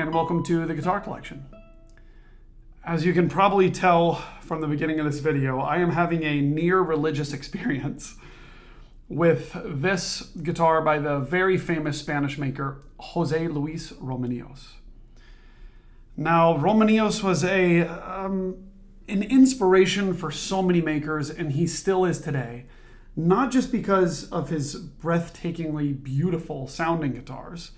and welcome to the guitar collection. As you can probably tell from the beginning of this video, I am having a near religious experience with this guitar by the very famous Spanish maker, José Luis Romanillos. Now, Romanillos was an inspiration for so many makers, and he still is today, not just because of his breathtakingly beautiful sounding guitars,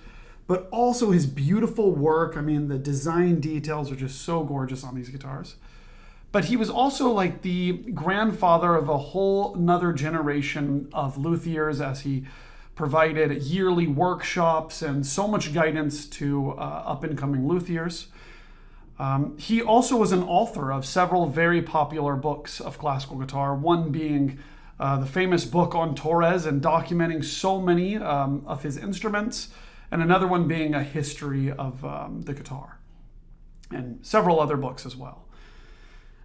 but also his beautiful work. I mean, the design details are just so gorgeous on these guitars. But he was also like the grandfather of a whole nother generation of luthiers, as he provided yearly workshops and so much guidance to up-and-coming luthiers. He also was an author of several very popular books of classical guitar, one being the famous book on Torres and documenting so many of his instruments, and another one being a history of the guitar, and several other books as well.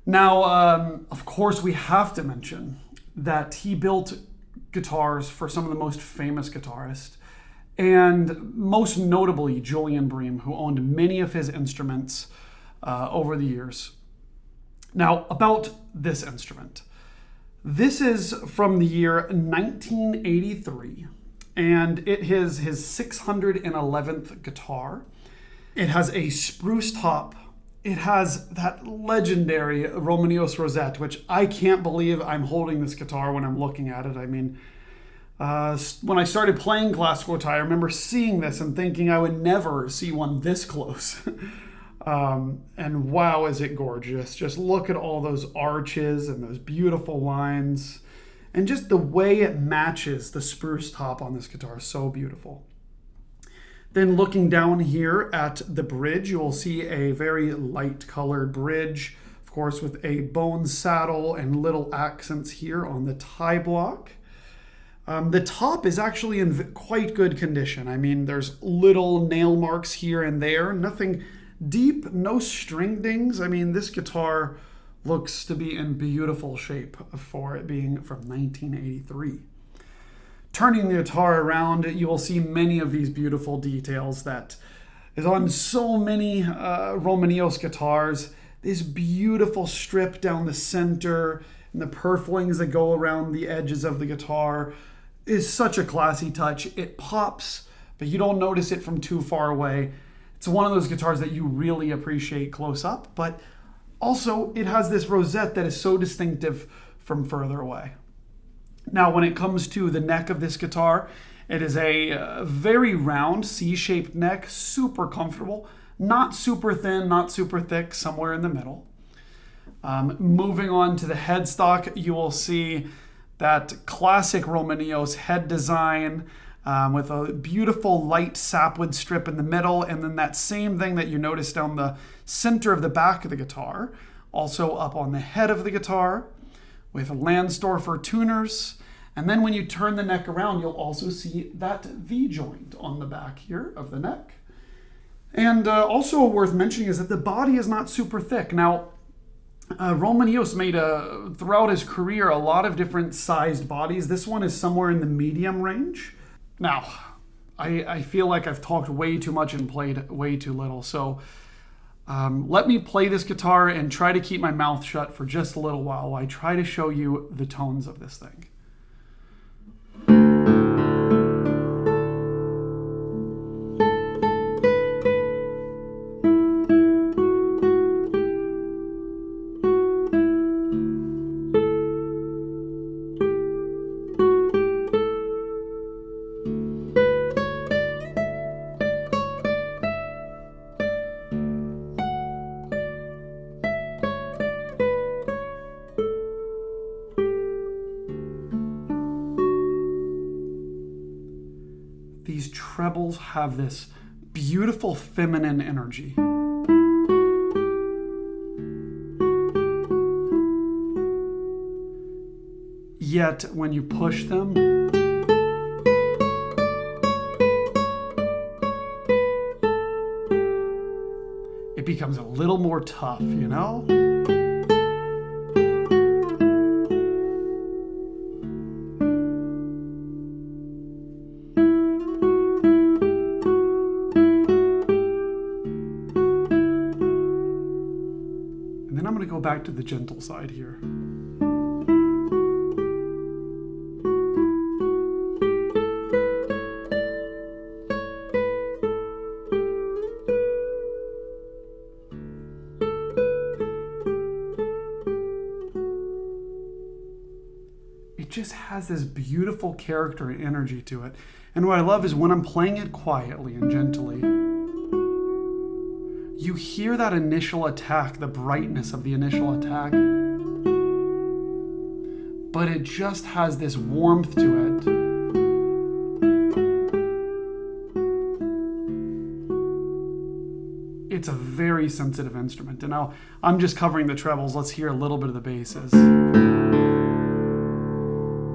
Now, of course, we have to mention that he built guitars for some of the most famous guitarists, and most notably Julian Bream, who owned many of his instruments over the years. Now, about this instrument. This is from the year 1983, and it is his 611th guitar. It has a spruce top. It has that legendary Romanillos rosette, which I can't believe I'm holding this guitar when I'm looking at it. I mean, when I started playing classical guitar, I remember seeing this and thinking I would never see one this close. And wow, is it gorgeous. Just look at all those arches and those beautiful lines. And just the way it matches the spruce top on this guitar is so beautiful. Then looking down here at the bridge, you will see a very light colored bridge, of course, with a bone saddle and little accents here on the tie block. The top is actually in quite good condition. I mean, there's little nail marks here and there, nothing deep, no string dings. I mean, this guitar looks to be in beautiful shape for it being from 1983. Turning the guitar around, you will see many of these beautiful details that is on so many Romanillos guitars. This beautiful strip down the center and the purflings that go around the edges of the guitar is such a classy touch. It pops, but you don't notice it from too far away. It's one of those guitars that you really appreciate close up, but also it has this rosette that is so distinctive from further away. Now, when it comes to the neck of this guitar, it is a very round C-shaped neck, super comfortable, not super thin, not super thick, somewhere in the middle. Moving on to the headstock, you will see that classic Romanillos head design with a beautiful light sapwood strip in the middle, and then that same thing that you notice down the center of the back of the guitar, also up on the head of the guitar, with Landstorfer tuners. And then when you turn the neck around, you'll also see that V-joint on the back here of the neck. And also worth mentioning is that the body is not super thick. Now, Romanillos made throughout his career a lot of different sized bodies. This one is somewhere in the medium range. Now, I feel like I've talked way too much and played way too little, so let me play this guitar and try to keep my mouth shut for just a little while I try to show you the tones of this thing. These trebles have this beautiful feminine energy. Yet when you push them, it becomes a little more tough, you know? I'm going to go back to the gentle side here. It just has this beautiful character and energy to it. And what I love is when I'm playing it quietly and gently, you hear that initial attack, the brightness of the initial attack, but it just has this warmth to it. It's a very sensitive instrument. And now I'm just covering the trebles. Let's hear a little bit of the basses.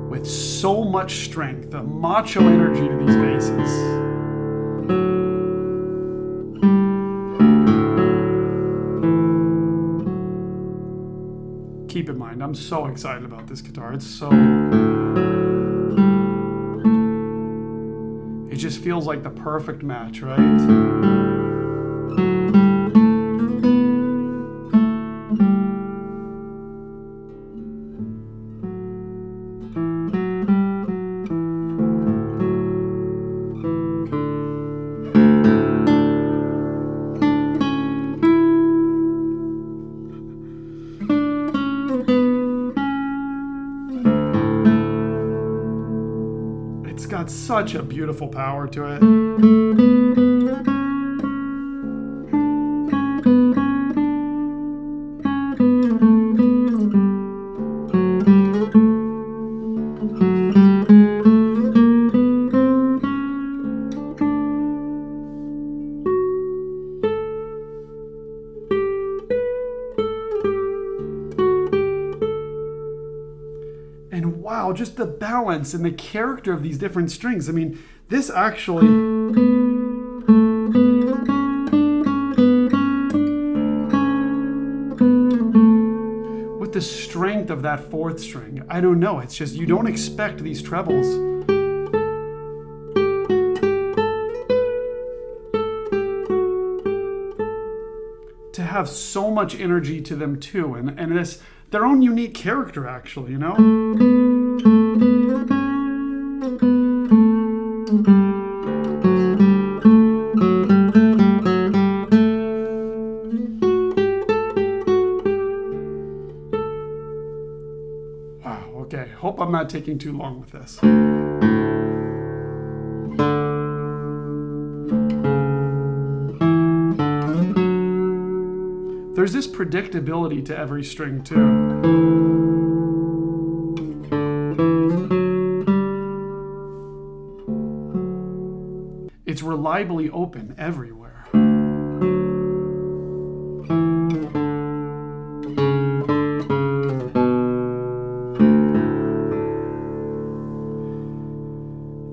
With so much strength, the macho energy to these basses. Keep in mind, I'm so excited about this guitar. It just feels like the perfect match, right? Got such a beautiful power to it. And wow, just the balance and the character of these different strings. I mean, this actually... with the strength of that fourth string, I don't know, it's just, you don't expect these trebles to have so much energy to them too, and this, their own unique character actually, you know? Wow, okay, hope I'm not taking too long with this. There's this predictability to every string too. It's reliably open everywhere.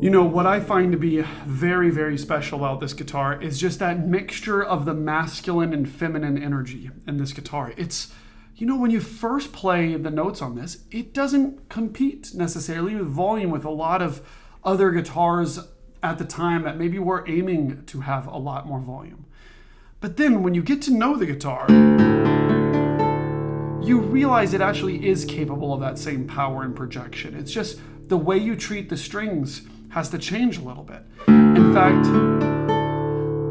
You know, what I find to be very, very special about this guitar is just that mixture of the masculine and feminine energy in this guitar. It's, you know, when you first play the notes on this, it doesn't compete necessarily with volume with a lot of other guitars at the time that maybe were aiming to have a lot more volume. But then when you get to know the guitar, you realize it actually is capable of that same power and projection. It's just the way you treat the strings has to change a little bit. In fact,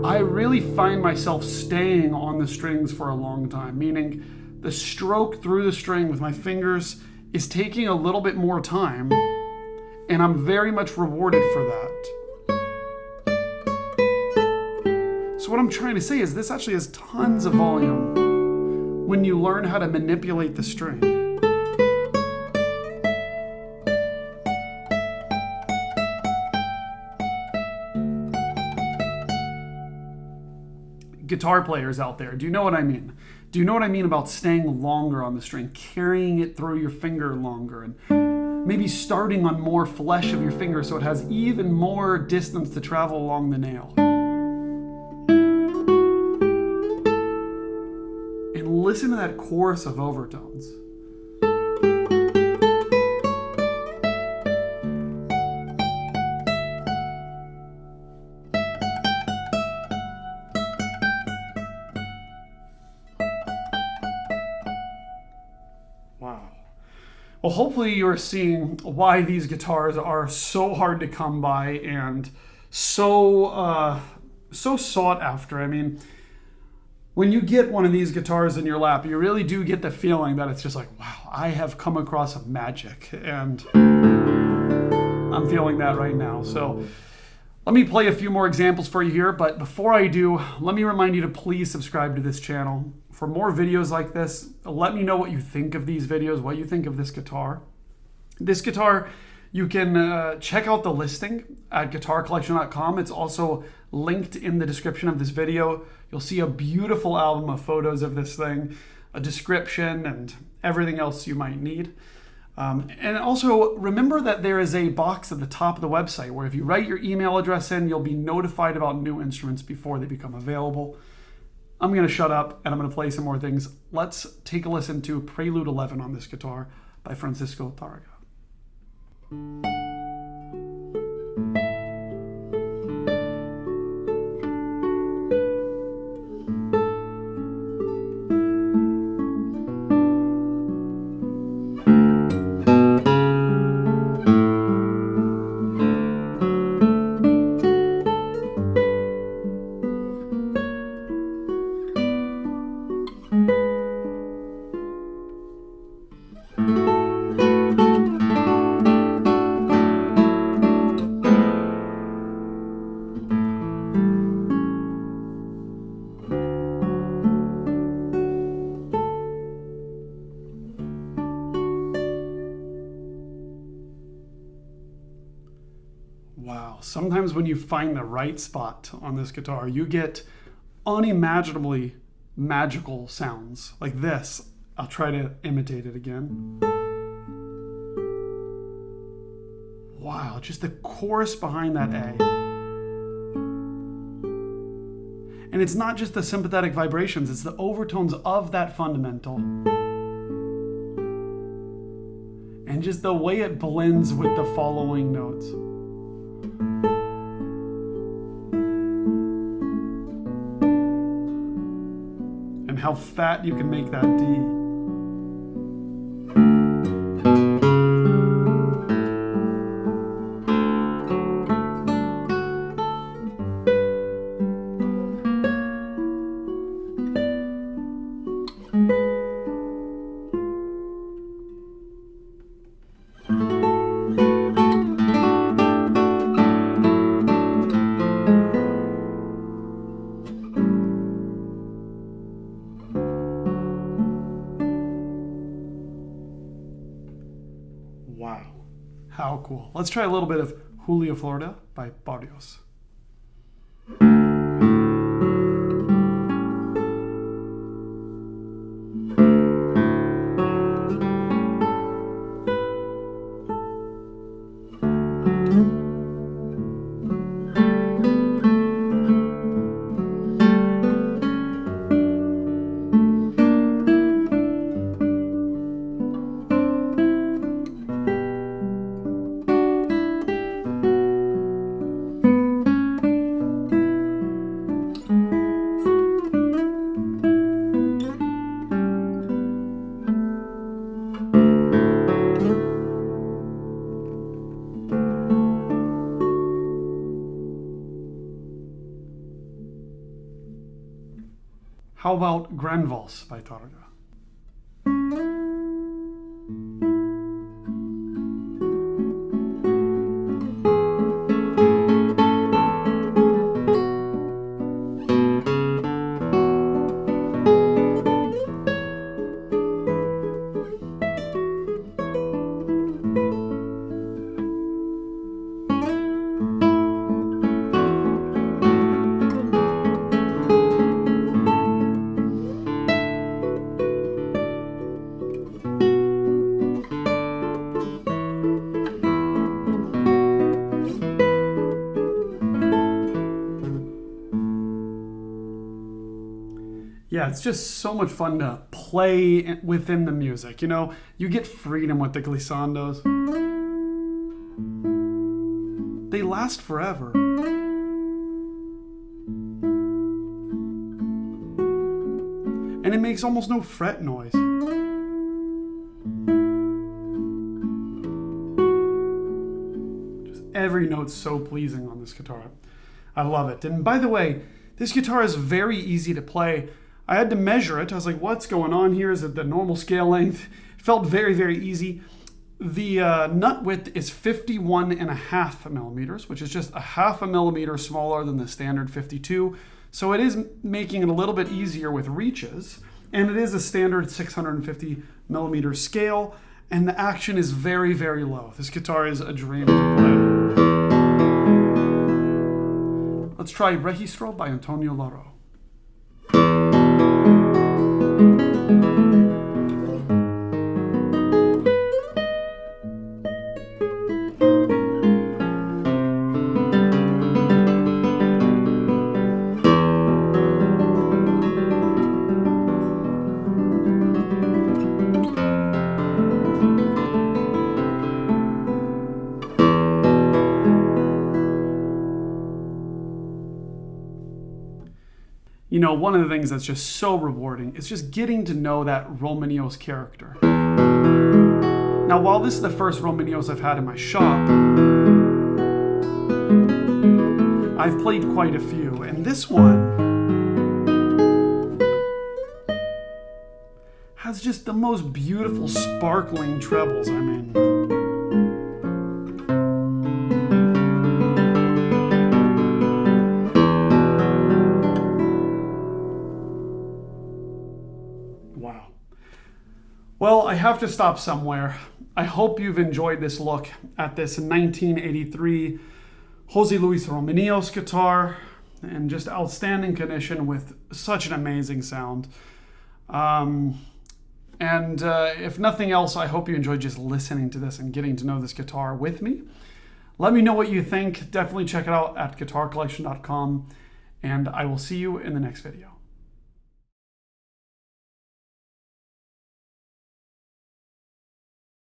I really find myself staying on the strings for a long time, meaning the stroke through the string with my fingers is taking a little bit more time, and I'm very much rewarded for that. So what I'm trying to say is this actually has tons of volume when you learn how to manipulate the string. Guitar players out there, do you know what I mean? Do you know what I mean about staying longer on the string, carrying it through your finger longer, and maybe starting on more flesh of your finger so it has even more distance to travel along the nail? And listen to that chorus of overtones. Well, hopefully you're seeing why these guitars are so hard to come by and so sought after. I mean, when you get one of these guitars in your lap, you really do get the feeling that it's just like, wow, I have come across a magic, and I'm feeling that right now. So let me play a few more examples for you here, but before I do, let me remind you to please subscribe to this channel. For more videos like this, let me know what you think of these videos, what you think of this guitar. This guitar, you can check out the listing at guitarcollection.com. It's also linked in the description of this video. You'll see a beautiful album of photos of this thing, a description, and everything else you might need. And also remember that there is a box at the top of the website where if you write your email address in, you'll be notified about new instruments before they become available. I'm going to shut up and I'm going to play some more things. Let's take a listen to Prelude 11 on this guitar by Francisco Tárrega. Wow, sometimes when you find the right spot on this guitar, you get unimaginably magical sounds like this. I'll try to imitate it again. Wow, just the chorus behind that A. And it's not just the sympathetic vibrations, it's the overtones of that fundamental. And just the way it blends with the following notes. And how fat you can make that D. Wow, how cool. Let's try a little bit of Julia Florida by Barrios. How about Gran Vals by Tárrega? Yeah, it's just so much fun to play within the music. You know, you get freedom with the glissandos. They last forever. And it makes almost no fret noise. every note's so pleasing on this guitar. I love it. And by the way, this guitar is very easy to play. I had to measure it. I was like, what's going on here? Is it the normal scale length? It felt very, very easy. The nut width is 51.5 millimeters, which is just a half a millimeter smaller than the standard 52. So it is making it a little bit easier with reaches. And it is a standard 650 millimeter scale. And the action is very, very low. This guitar is a dream to play. Let's try Registro by Antonio Lauro. You know, one of the things that's just so rewarding is just getting to know that Romanillos character. Now, while this is the first Romanillos I've had in my shop, I've played quite a few, and this one has just the most beautiful sparkling trebles. I mean, wow. Well, I have to stop somewhere. I hope you've enjoyed this look at this 1983 José Luis Romanillos guitar, and just outstanding condition with such an amazing sound. If nothing else, I hope you enjoyed just listening to this and getting to know this guitar with me. Let me know what you think. Definitely check it out at guitarcollection.com, and I will see you in the next video.